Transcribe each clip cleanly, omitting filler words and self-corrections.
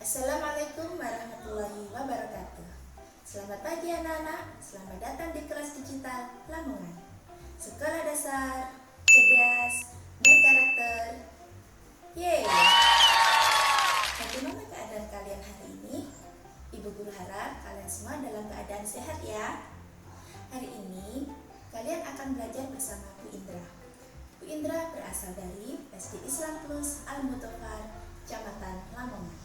Assalamualaikum warahmatullahi wabarakatuh. Selamat pagi anak-anak, selamat datang di kelas digital Lamongan. Sekolah dasar, cerdas, berkarakter. Yeay! Bagaimana keadaan kalian hari ini? Ibu guru harap kalian semua dalam keadaan sehat ya. Hari ini kalian akan belajar bersama Bu Indra. Bu Indra berasal dari SD Islam Plus Al-Mutofar, Kecamatan Lamongan.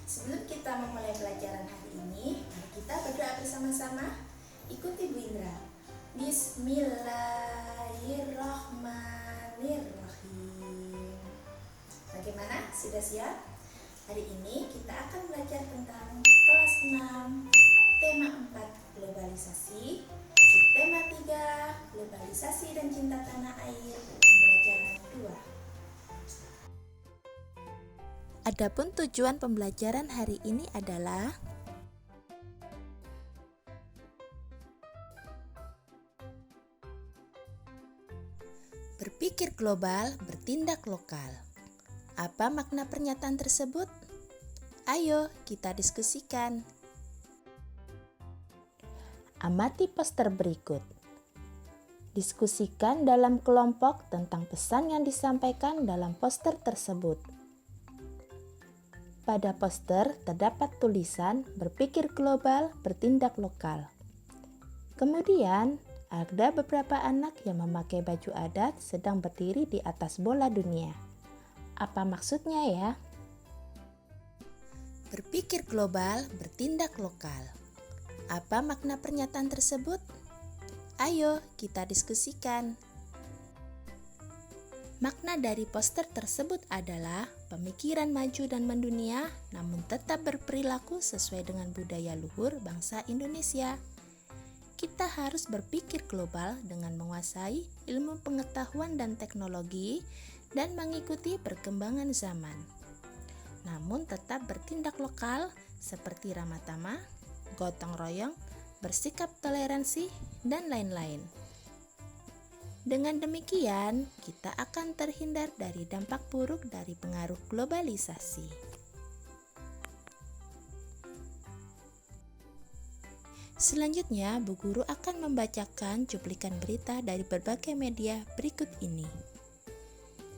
Sebelum kita memulai pelajaran hari ini, mari kita berdoa bersama-sama. Ikuti Bu Indra. Bismillahirrahmanirrahim. Bagaimana? Sudah siap? Hari ini kita akan belajar tentang kelas 6, tema 4, globalisasi, subtema 3, globalisasi dan cinta tanah air, pembelajaran 2. Adapun tujuan pembelajaran hari ini adalah berpikir global, bertindak lokal. Apa makna pernyataan tersebut? Ayo kita diskusikan. Amati poster berikut. Diskusikan dalam kelompok tentang pesan yang disampaikan dalam poster tersebut. Pada poster terdapat tulisan berpikir global, bertindak lokal. Kemudian, ada beberapa anak yang memakai baju adat sedang berdiri di atas bola dunia. Apa maksudnya ya? Berpikir global, bertindak lokal. Apa makna pernyataan tersebut? Ayo kita diskusikan. Makna dari poster tersebut adalah pemikiran maju dan mendunia, namun tetap berperilaku sesuai dengan budaya luhur bangsa Indonesia. Kita harus berpikir global dengan menguasai ilmu pengetahuan dan teknologi dan mengikuti perkembangan zaman. Namun tetap bertindak lokal seperti ramah tamah, gotong royong, bersikap toleransi, dan lain-lain. Dengan demikian, kita akan terhindar dari dampak buruk dari pengaruh globalisasi. Selanjutnya, Bu Guru akan membacakan cuplikan berita dari berbagai media berikut ini.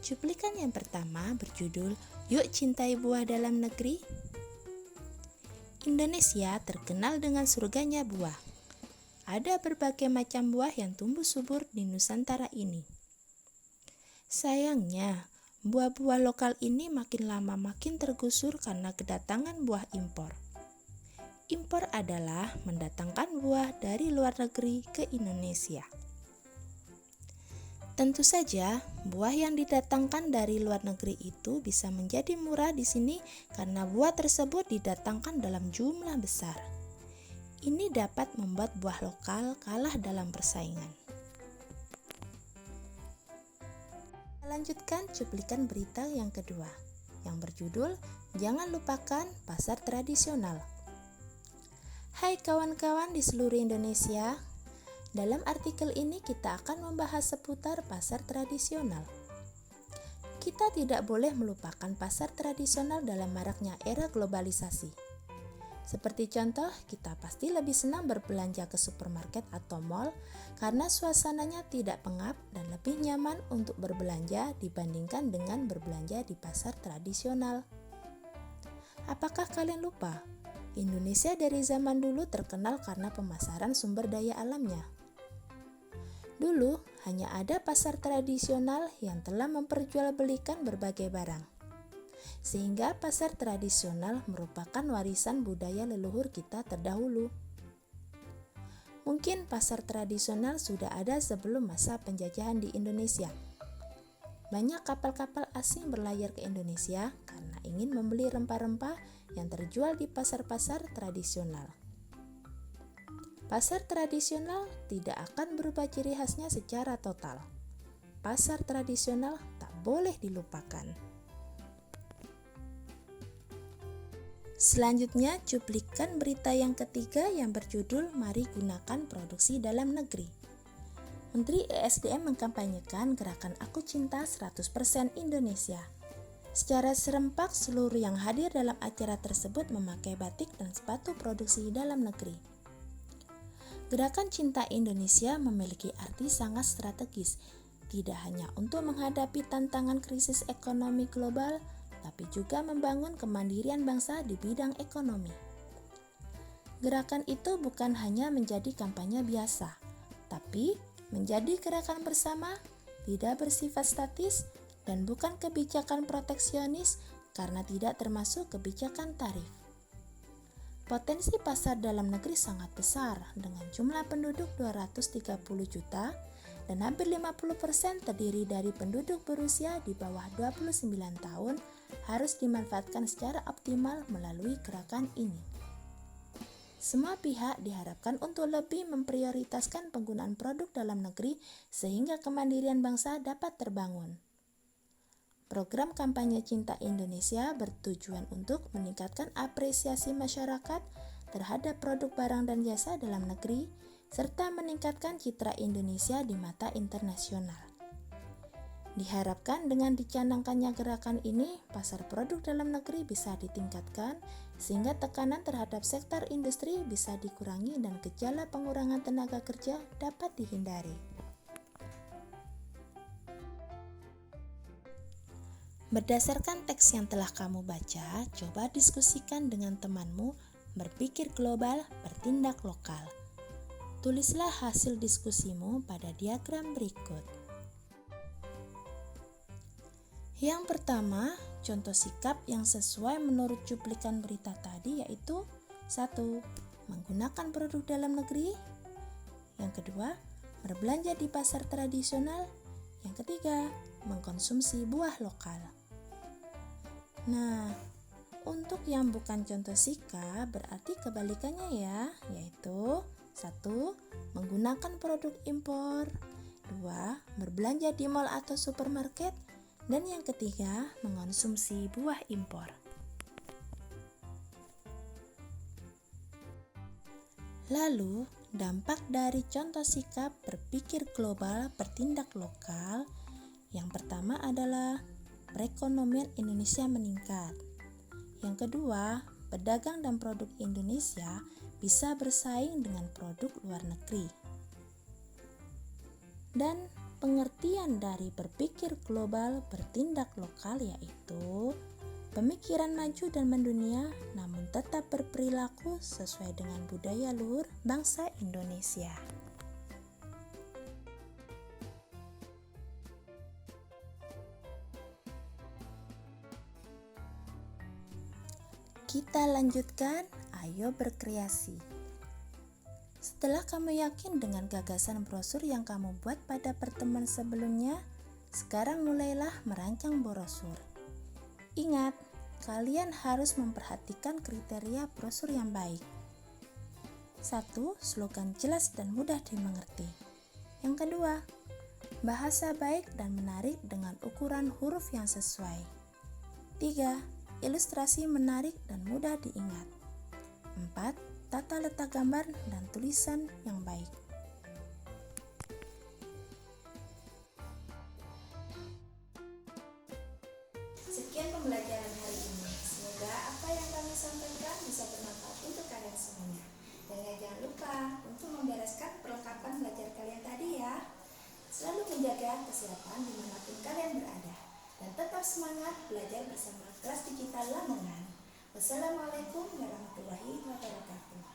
Cuplikan yang pertama berjudul "Yuk Cintai Buah Dalam Negeri". Indonesia terkenal dengan surganya buah. Ada berbagai macam buah yang tumbuh subur di Nusantara ini. Sayangnya, buah-buah lokal ini makin lama makin tergusur karena kedatangan buah impor. Impor adalah mendatangkan buah dari luar negeri ke Indonesia. Tentu saja, buah yang didatangkan dari luar negeri itu bisa menjadi murah di sini karena buah tersebut didatangkan dalam jumlah besar. Ini dapat membuat buah lokal kalah dalam persaingan. Lanjutkan cuplikan berita yang kedua, yang berjudul "Jangan Lupakan Pasar Tradisional". Hai kawan-kawan di seluruh Indonesia, dalam artikel ini kita akan membahas seputar pasar tradisional. Kita tidak boleh melupakan pasar tradisional dalam maraknya era globalisasi. Seperti contoh, kita pasti lebih senang berbelanja ke supermarket atau mall karena suasananya tidak pengap dan lebih nyaman untuk berbelanja dibandingkan dengan berbelanja di pasar tradisional. Apakah kalian lupa? Indonesia dari zaman dulu terkenal karena pemasaran sumber daya alamnya. Dulu, hanya ada pasar tradisional yang telah memperjualbelikan berbagai barang. Sehingga pasar tradisional merupakan warisan budaya leluhur kita terdahulu. Mungkin pasar tradisional sudah ada sebelum masa penjajahan di Indonesia. Banyak kapal-kapal asing berlayar ke Indonesia karena ingin membeli rempah-rempah yang terjual di pasar-pasar tradisional. Pasar tradisional tidak akan berubah ciri khasnya secara total. Pasar tradisional tak boleh dilupakan. Selanjutnya, cuplikan berita yang ketiga yang berjudul "Mari Gunakan Produksi Dalam Negeri". Menteri ESDM mengkampanyekan gerakan Aku Cinta 100% Indonesia. Secara serempak, seluruh yang hadir dalam acara tersebut memakai batik dan sepatu produksi dalam negeri. Gerakan Cinta Indonesia memiliki arti sangat strategis, tidak hanya untuk menghadapi tantangan krisis ekonomi global, tapi juga membangun kemandirian bangsa di bidang ekonomi. Gerakan itu bukan hanya menjadi kampanye biasa, tapi menjadi gerakan bersama, tidak bersifat statis, dan bukan kebijakan proteksionis karena tidak termasuk kebijakan tarif. Potensi pasar dalam negeri sangat besar dengan jumlah penduduk 230 juta dan hampir 50% terdiri dari penduduk berusia di bawah 29 tahun harus dimanfaatkan secara optimal melalui gerakan ini. Semua pihak diharapkan untuk lebih memprioritaskan penggunaan produk dalam negeri sehingga kemandirian bangsa dapat terbangun. Program kampanye Cinta Indonesia bertujuan untuk meningkatkan apresiasi masyarakat terhadap produk barang dan jasa dalam negeri, serta meningkatkan citra Indonesia di mata internasional. Diharapkan dengan dicanangkannya gerakan ini, pasar produk dalam negeri bisa ditingkatkan, sehingga tekanan terhadap sektor industri bisa dikurangi dan gejala pengurangan tenaga kerja dapat dihindari. Berdasarkan teks yang telah kamu baca, coba diskusikan dengan temanmu, berpikir global, bertindak lokal. Tulislah hasil diskusimu pada diagram berikut. Yang pertama, contoh sikap yang sesuai menurut cuplikan berita tadi yaitu 1. Menggunakan produk dalam negeri. Yang kedua, berbelanja di pasar tradisional. Yang ketiga, mengkonsumsi buah lokal. Nah, untuk yang bukan contoh sikap berarti kebalikannya ya, yaitu 1. Menggunakan produk impor. 2. Berbelanja di mal atau supermarket. Dan yang ketiga, mengonsumsi buah impor. Lalu, dampak dari contoh sikap berpikir global, bertindak lokal. Yang pertama adalah perekonomian Indonesia meningkat. Yang kedua, pedagang dan produk Indonesia bisa bersaing dengan produk luar negeri. Dan pengertian dari berpikir global, bertindak lokal yaitu pemikiran maju dan mendunia namun tetap berperilaku sesuai dengan budaya luhur bangsa Indonesia. Kita lanjutkan, ayo berkreasi. Setelah kamu yakin dengan gagasan brosur yang kamu buat pada pertemuan sebelumnya, sekarang mulailah merancang brosur. Ingat, kalian harus memperhatikan kriteria brosur yang baik. 1. Slogan jelas dan mudah dimengerti. Yang kedua, bahasa baik dan menarik dengan ukuran huruf yang sesuai. 3. Ilustrasi menarik dan mudah diingat. 4. Tata letak gambar dan tulisan yang baik. Sekian pembelajaran hari ini. Semoga apa yang kami sampaikan bisa bermanfaat untuk kalian semuanya. Dan jangan lupa untuk membereskan perlengkapan belajar kalian tadi ya. Selalu menjaga kesehatan dimanapun kalian berada. Dan tetap semangat belajar bersama kelas digital Lamongan. Wassalamualaikum warahmatullahi wabarakatuh.